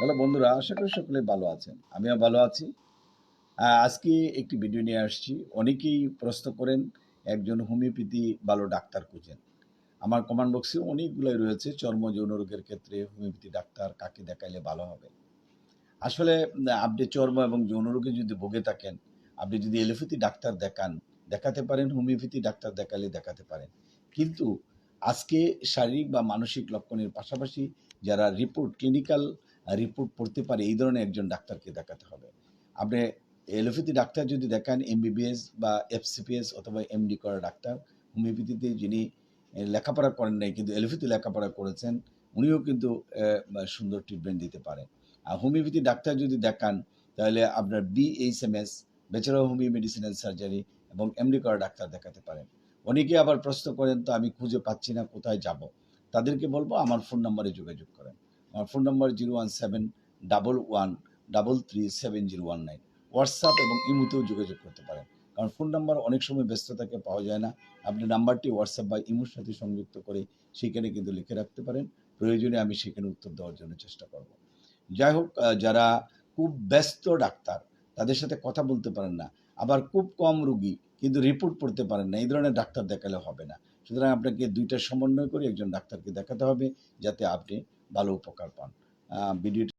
Hello বন্ধুরা, আশা করি সকলে ভালো আছেন। আমিও ভালো আছি। আজকে একটি ভিডিও নিয়ে আসছি। অনেকেই প্রশ্ন করেন, একজন হোমিওপ্যাথি ভালো ডাক্তার খুঁজেন। আমার কমেন্ট বক্সে অনেকগুলাই রয়েছে, চর্ম যৌন রোগের ক্ষেত্রে হোমিওপ্যাথি ডাক্তার কাকে দেখাইলে ভালো হবে। আসলে আপনি চর্ম এবং যৌন রোগে যদি ভুগে থাকেন, আপনি যদি এলোপ্যাথি ডাক্তার দেখাতে পারেন, হোমিওপ্যাথি ডাক্তার দেখালে দেখাতে পারেন। কিন্তু আজকে শারীরিক বা মানসিক লক্ষণের পাশাপাশি যারা ক্লিনিক্যাল রিপোর্ট পড়তে পারে, এই ধরনের একজন ডাক্তারকে দেখাতে হবে। আপনি এলোপ্যাথি ডাক্তার যদি দেখান, এমবিবিএস বা এফসিপিএস অথবা এমডি করা ডাক্তার, হোমিওপ্যাথিতে যিনি লেখাপড়া করেন নাই কিন্তু এলোপ্যাথি লেখাপড়া করেছেন, উনিও কিন্তু সুন্দর ট্রিটমেন্ট দিতে পারেন। আর হোমিওপ্যাথি ডাক্তার যদি দেখান, তাহলে আপনার BHMS, bachelor of homeo medicine and surgery এবং এমডি করা ডাক্তার দেখাতে পারেন। অনেকে আবার প্রশ্ন করেন, তো আমি খুঁজে পাচ্ছি না, কোথায় যাব? তাদেরকে বলবো আমার ফোন নম্বরে যোগাযোগ করেন। আমার ফোন নম্বর 01711337019। হোয়াটসঅ্যাপ এবং ইমোতেও যোগাযোগ করতে পারেন, কারণ ফোন নাম্বার অনেক সময় ব্যস্ত থাকে, পাওয়া যায় না। আপনি নাম্বারটি হোয়াটসঅ্যাপ বা ইমোর সাথে সংযুক্ত করে সেখানে কিন্তু লিখে রাখতে পারেন। প্রয়োজনে আমি সেখানে উত্তর দেওয়ার জন্য চেষ্টা করব। যাই হোক, যারা খুব ব্যস্ত ডাক্তার, তাদের সাথে কথা বলতে পারেন না, আবার খুব কম রুগী কিন্তু রিপোর্ট পড়তে পারেন না, এই ধরনের ডাক্তার দেখালে হবে না। সুতরাং আপনাকে দুইটা সমন্বয় করে একজন ডাক্তারকে দেখাতে হবে, যাতে আপনি ভালো উপকার পান। ভিডিওটি